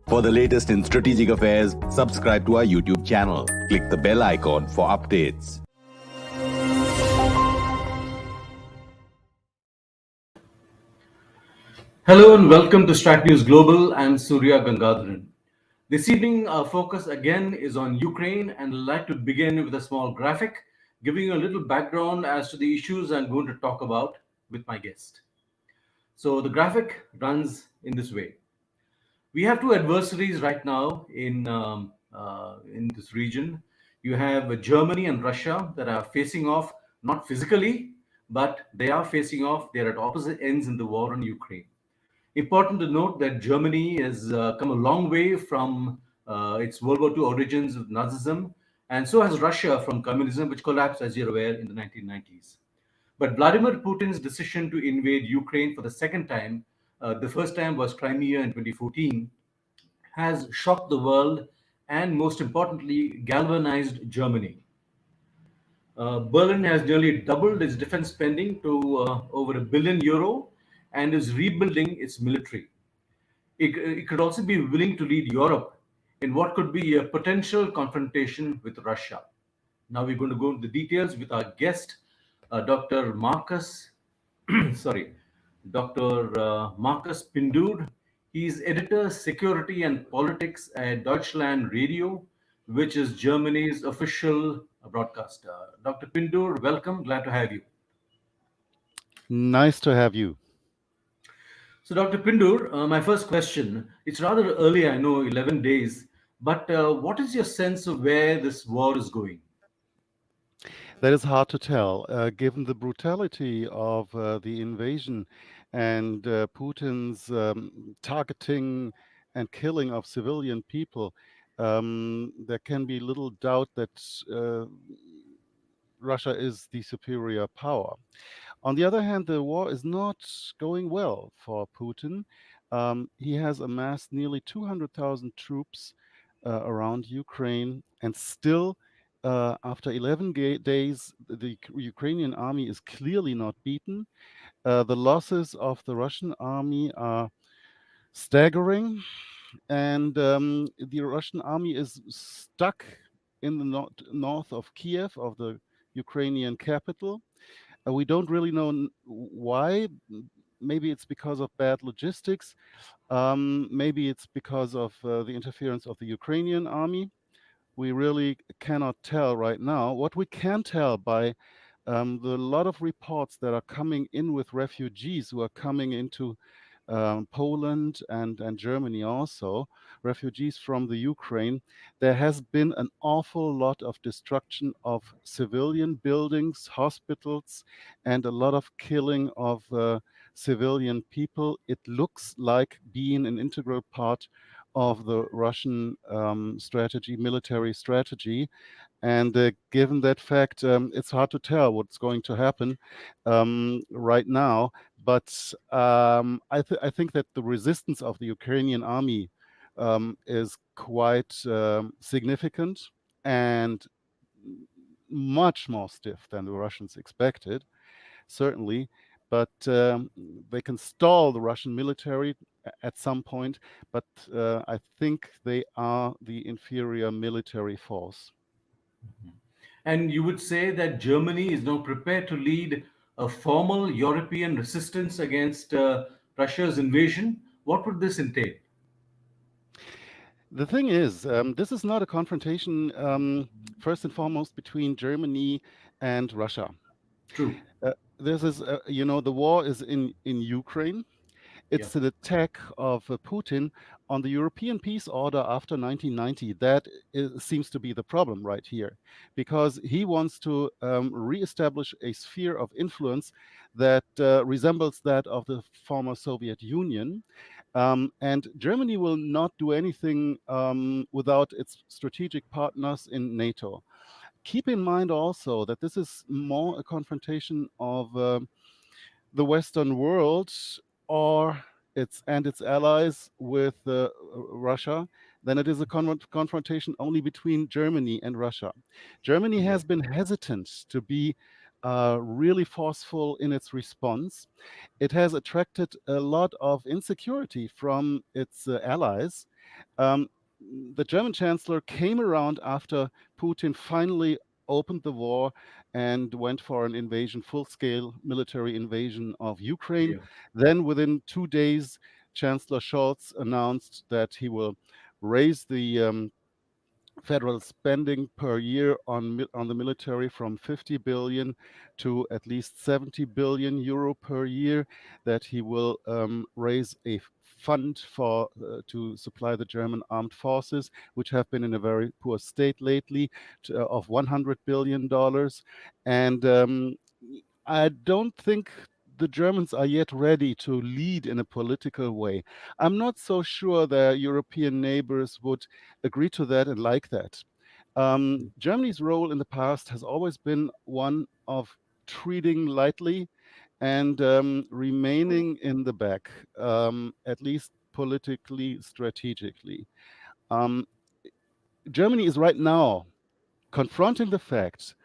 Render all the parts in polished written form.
For the latest in strategic affairs, subscribe to our YouTube channel. Click the bell icon for updates. Hello and welcome to StratNewsGlobal. I'm Surya Gangadharan. This evening, our focus again is on Ukraine, and I'd like to begin with a small graphic giving you a little background as to the issues I'm going to talk about with my guest. So the graphic runs in this way. We have two adversaries right now in this region. You have Germany and Russia that are facing off, not physically, but they are facing off. They're at opposite ends in the war in Ukraine. Important to note that Germany has come a long way from its World War II origins of Nazism, and so has Russia from communism, which collapsed, as you're aware, in the 1990s. But Vladimir Putin's decision to invade Ukraine for the second time, the first time was Crimea in 2014, has shocked the world and, most importantly, galvanized Germany. Berlin has nearly doubled its defense spending to over €1 billion and is rebuilding its military. It could also be willing to lead Europe in what could be a potential confrontation with Russia. Now we're going to go into the details with our guest, Dr. Marcus, sorry, Dr. Marcus Pindur. He's editor, security and politics at Deutschland Radio, which is Germany's official broadcaster. Dr. Pindur, welcome. Glad to have you. Nice to have you. So, Dr. Pindur, my first question, it's rather early, I know, 11 days, but what is your sense of where this war is going? That is hard to tell, given the brutality of the invasion and Putin's targeting and killing of civilian people. There can be little doubt that Russia is the superior power. On the other hand, the war is not going well for Putin. He has amassed nearly 200,000 troops around Ukraine, and still, after 11 days, the Ukrainian army is clearly not beaten. The losses of the Russian army are staggering, and the Russian army is stuck in the north of Kiev, of the Ukrainian capital. We don't really know why. Maybe it's because of bad logistics. Maybe it's because of the interference of the Ukrainian army. We really cannot tell right now. What we can tell by the lot of reports that are coming in with refugees who are coming into Poland and Germany also, refugees from the Ukraine, there has been an awful lot of destruction of civilian buildings, hospitals, and a lot of killing of civilian people. It looks like being an integral part of the Russian strategy, military strategy. And given that fact, it's hard to tell what's going to happen right now. But I think that the resistance of the Ukrainian army is quite significant and much more stiff than the Russians expected, certainly. But they can stall the Russian military at some point. But I think they are the inferior military force. And you would say that Germany is now prepared to lead a formal European resistance against Russia's invasion. What would this entail? The thing is, this is not a confrontation, first and foremost, between Germany and Russia. True. This is, the war is in Ukraine. It's an attack of Putin on the European peace order after 1990. That seems to be the problem right here, because he wants to reestablish a sphere of influence that resembles that of the former Soviet Union. And Germany will not do anything without its strategic partners in NATO. Keep in mind also that this is more a confrontation of the Western world or its allies with Russia than it is a confrontation only between Germany and Russia. Germany has been hesitant to be really forceful in its response. It has attracted a lot of insecurity from its allies. Um, the German chancellor came around after Putin finally opened the war and went for an invasion, full-scale military invasion of Ukraine. Yeah. Then, within 2 days, Chancellor Scholz announced that he will raise the federal spending per year on the military from 50 billion to at least 70 billion euro per year, that he will raise a fund for to supply the German armed forces, which have been in a very poor state lately, of $100 billion. And I don't think the Germans are yet ready to lead in a political way. I'm not so sure their European neighbors would agree to that and like that. Germany's role in the past has always been one of treating lightly and remaining in the back, at least politically, strategically. Um, Germany is right now confronting the fact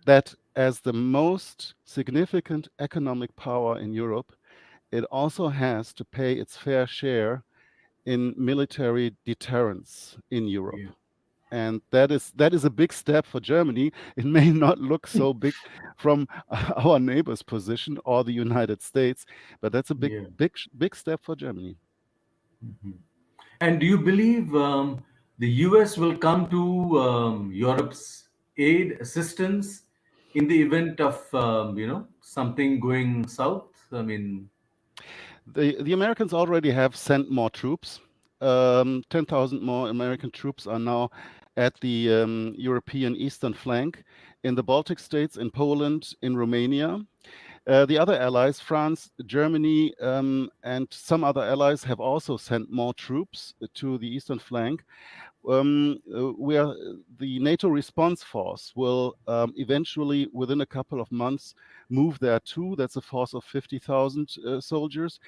that as the most significant economic power in Europe, it also has to pay its fair share in military deterrence in Europe. Yeah. And that is a big step for Germany. It may not look so big from our neighbor's position or the United States, but that's a big, Yeah. big, big step for Germany. Mhm. And do you believe the US will come to Europe's aid assistance in the event of something going south? I mean, The Americans already have sent more troops. 10,000 more American troops are now at the European eastern flank, in the Baltic states, in Poland, in Romania. The other allies, France, Germany, and some other allies, have also sent more troops to the eastern flank. Where the NATO response force will eventually, within a couple of months, move there too. That's a force of 50,000 soldiers.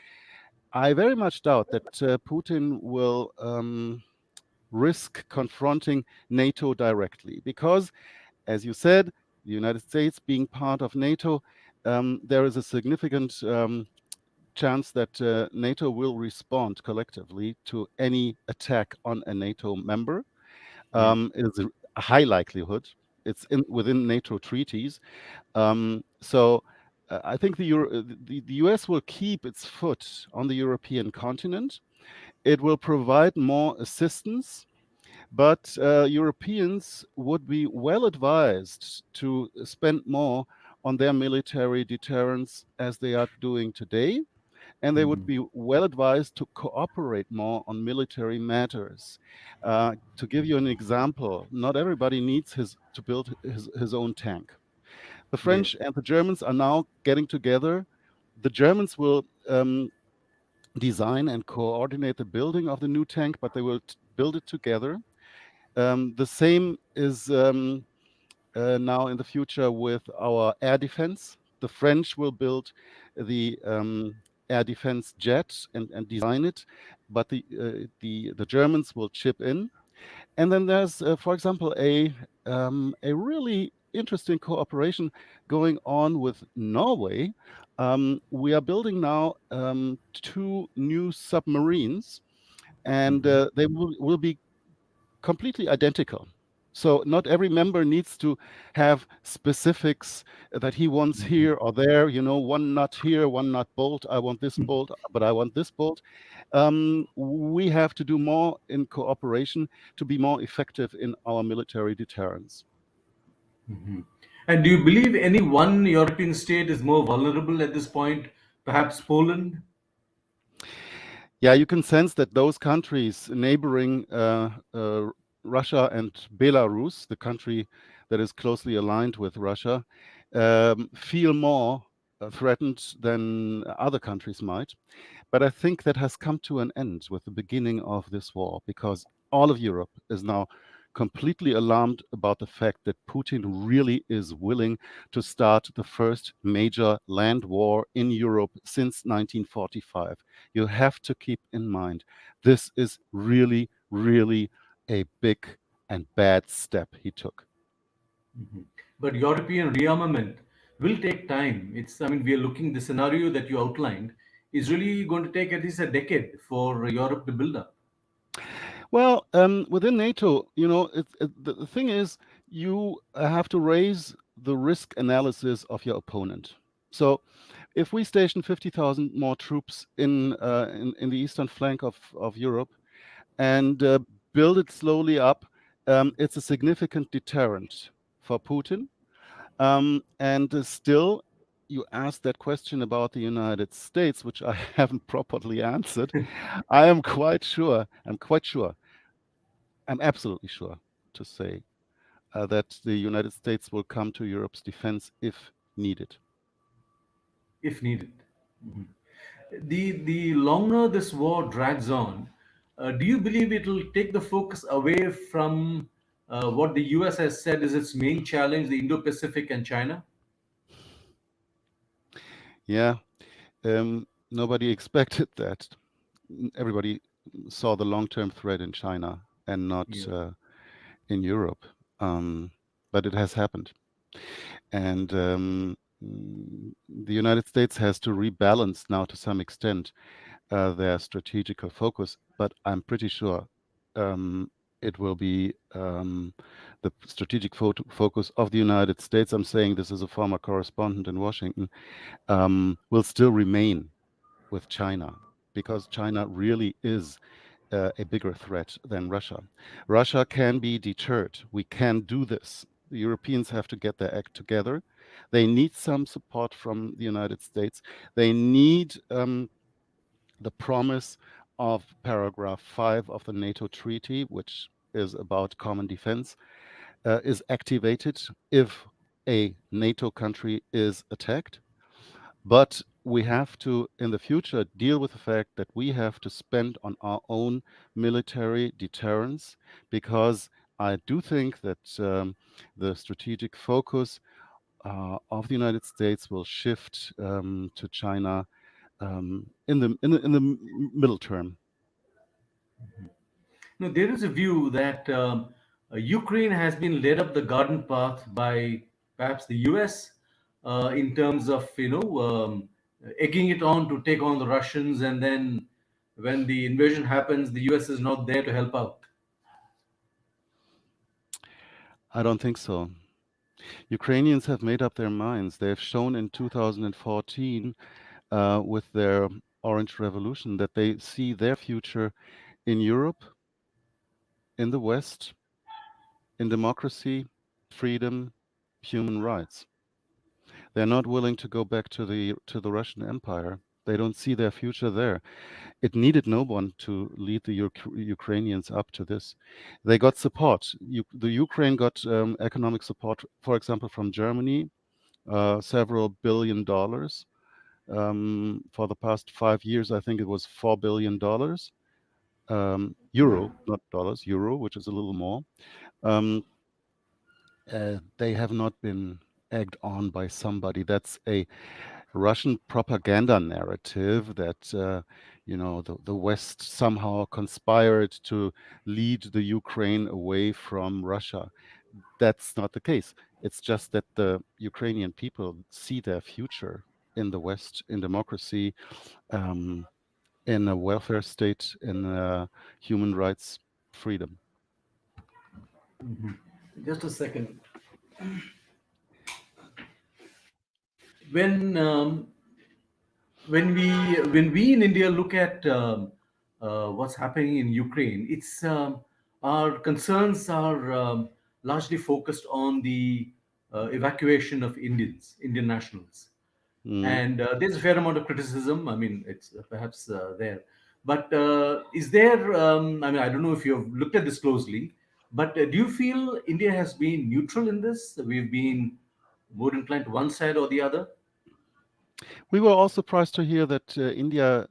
I very much doubt that Putin will risk confronting NATO directly because, as you said, the United States being part of NATO, there is a significant chance that NATO will respond collectively to any attack on a NATO member. yeah, It's a high likelihood. It's within NATO treaties. So I think the US will keep its foot on the European continent. It will provide more assistance, but Europeans would be well advised to spend more on their military deterrence as they are doing today. And they would mhm, be well advised to cooperate more on military matters. To give you an example, not everybody needs to build his own tank. The yeah, French and the Germans are now getting together. The Germans will design and coordinate the building of the new tank, but they will build it together. The same is now in the future with our air defense. The French will build the air defense jet and design it, but the Germans will chip in. And then there's, for example, a really interesting cooperation going on with Norway. We are building now two new submarines, and mhm, they will be completely identical. So not every member needs to have specifics that he wants mhm. here or there. One nut here, one nut bolt. I want this bolt, but I want this bolt. We have to do more in cooperation to be more effective in our military deterrence. Mhm. And do you believe any one European state is more vulnerable at this point? Perhaps Poland? Yeah, you can sense that those countries neighboring Russia and Belarus, the country that is closely aligned with Russia, feel more threatened than other countries might. But I think that has come to an end with the beginning of this war because all of Europe is now completely alarmed about the fact that Putin really is willing to start the first major land war in Europe since 1945. You have to keep in mind this is really, really a big and bad step he took. Mhm. But European rearmament will take time. I mean, we are looking, the scenario that you outlined is really going to take at least a decade for Europe to build up. Well, within NATO, the thing is, you have to raise the risk analysis of your opponent. So, if we station 50,000 more troops in the eastern flank of Europe and build it slowly up, it's a significant deterrent for Putin. And still, you asked that question about the United States, which I haven't properly answered. I'm quite sure, I'm absolutely sure to say that the United States will come to Europe's defense if needed. if needed. Mhm. The longer this war drags on, do you believe it will take the focus away from what the US has said is its main challenge, the Indo-Pacific and China? Yeah, nobody expected that. Everybody saw the long-term threat in China and not Yeah. in Europe. Um, but it has happened. And the United States has to rebalance now to some extent their strategical focus. But I'm pretty sure it will be the strategic focus of the United States. I'm saying this as a former correspondent in Washington, will still remain with China because China really is a bigger threat than Russia. Russia can be deterred. We can do this. The Europeans have to get their act together. They need some support from the United States. They need the promise of paragraph 5 of the NATO treaty, which is about common defense, is activated if a NATO country is attacked. But we have to, in the future, deal with the fact that we have to spend on our own military deterrence, because I do think that the strategic focus of the United States will shift to China in the middle term. No, there is a view that Ukraine has been led up the garden path by perhaps the US in terms of egging it on to take on the Russians, and then when the invasion happens, the US is not there to help out. I don't think so. Ukrainians have made up their minds. They have shown in 2014 with their Orange Revolution that they see their future in Europe, in the West, in democracy, freedom, human rights. They're not willing to go back to the Russian Empire. They don't see their future there. It needed no one to lead the Ukrainians up to this. They got support. The Ukraine got economic support, for example, from Germany, several $billions. For the past 5 years, I think it was $4 billion. Euro, not dollars, euro, which is a little more. Um, they have not been egged on by somebody. That's a Russian propaganda narrative that the West somehow conspired to lead the Ukraine away from Russia. That's not the case. It's just that the Ukrainian people see their future in the West, in democracy, um, in a welfare state, in human rights, freedom. Just a second. When when we in India look at what's happening in Ukraine, it's our concerns are largely focused on the evacuation of Indian nationals, Mm. and there's a fair amount of criticism. I mean, it's perhaps there, but is there? I mean, I don't know if you've looked at this closely, but do you feel India has been neutral in this? We've been more inclined to one side or the other? We were all surprised to hear that India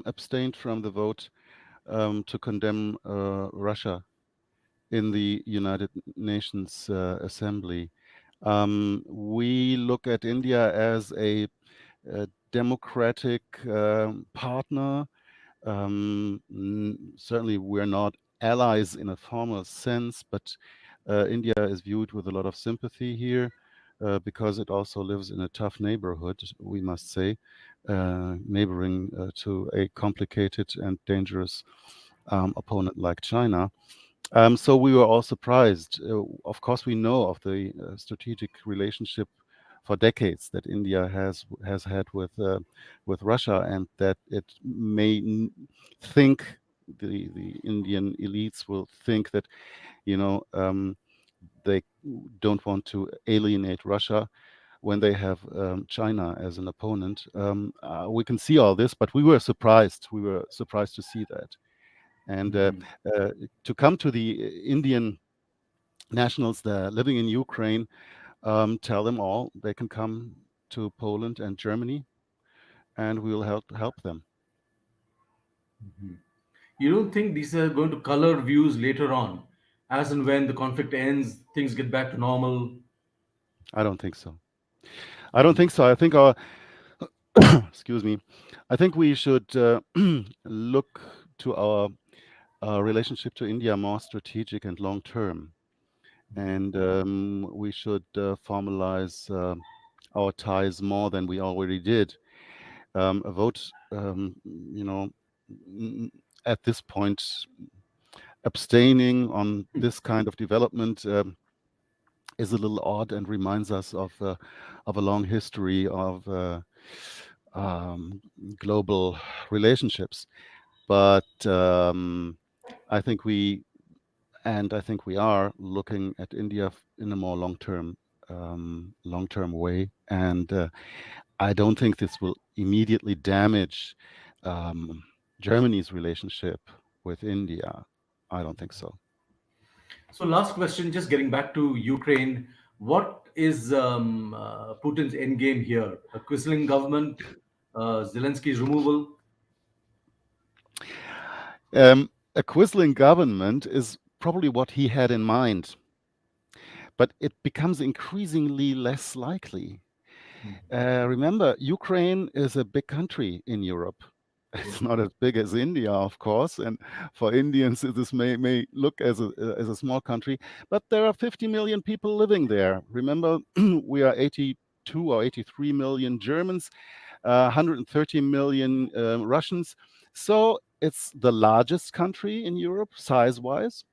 abstained from the vote to condemn Russia in the United Nations Assembly. We look at India as a democratic partner. Certainly, we're not allies in a formal sense, but India is viewed with a lot of sympathy here because it also lives in a tough neighborhood, we must say, neighboring to a complicated and dangerous opponent like China. So we were all surprised. Of course, we know of the strategic relationship for decades that India has had with Russia, and that it may think the Indian elites will think that you know they don't want to alienate Russia when they have China as an opponent. We can see all this, but we were surprised. We were surprised to see that. And uh, to come to the Indian nationals that are living in Ukraine, tell them all they can come to Poland and Germany, and we will help them. You don't think these are going to color views later on, as and when the conflict ends, things get back to normal? I don't think so. I don't think so. I think our excuse me. I think we should look to our relationship to India more strategic and long term, and we should formalize our ties more than we already did. A vote, you know, n- at this point, abstaining on this kind of development is a little odd and reminds us of a long history of um, global relationships. But I think I think we are looking at India in a more long-term way, and I don't think this will immediately damage um, Germany's relationship with India. I don't think so. So, last question, just getting back to Ukraine, what is Putin's end game here? A quisling government, Zelensky's removal? A quisling government is probably what he had in mind, but it becomes increasingly less likely. Remember, Ukraine is a big country in Europe. Yeah. It's not as big as India, of course, and for Indians, this may look as a small country, but there are 50 million people living there. Remember, we are 82 or 83 million Germans, 130 million Russians. So it's the largest country in Europe, size-wise,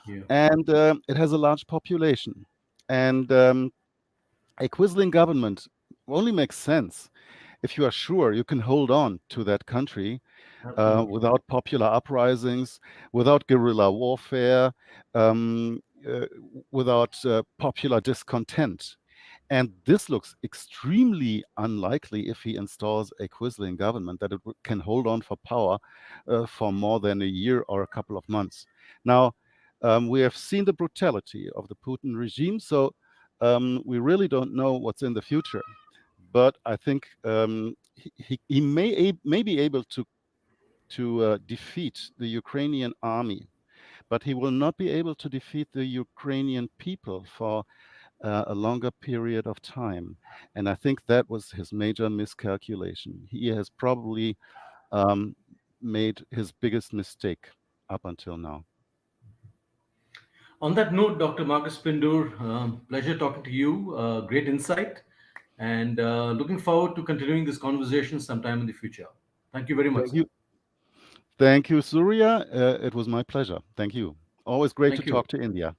Yeah. and it has a large population. And a quisling government only makes sense if you are sure you can hold on to that country Absolutely. without popular uprisings, without guerrilla warfare, um, uh, without popular discontent. And this looks extremely unlikely if he installs a quisling government that it can hold on for power for more than a year or a couple of months. Now, we have seen the brutality of the Putin regime, so we really don't know what's in the future. But I think he may be able to defeat the Ukrainian army, but he will not be able to defeat the Ukrainian people for a longer period of time. And I think that was his major miscalculation. He has probably um, made his biggest mistake up until now. On that note, Dr. Marcus Pindur, pleasure talking to you. Great insight. And looking forward to continuing this conversation sometime in the future. Thank you very much, Thank sir. you. Thank you, Surya. It was my pleasure. Thank you. Always great to Thank you. talk to India.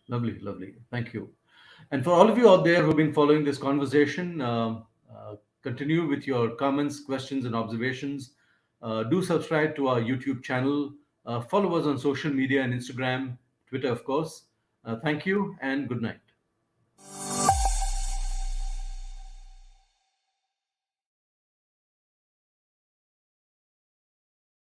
Lovely, lovely. Thank you. And for all of you out there who've been following this conversation, continue with your comments, questions, and observations. Do subscribe to our YouTube channel. Follow us on social media and Instagram, Twitter, of course. Thank you and good night.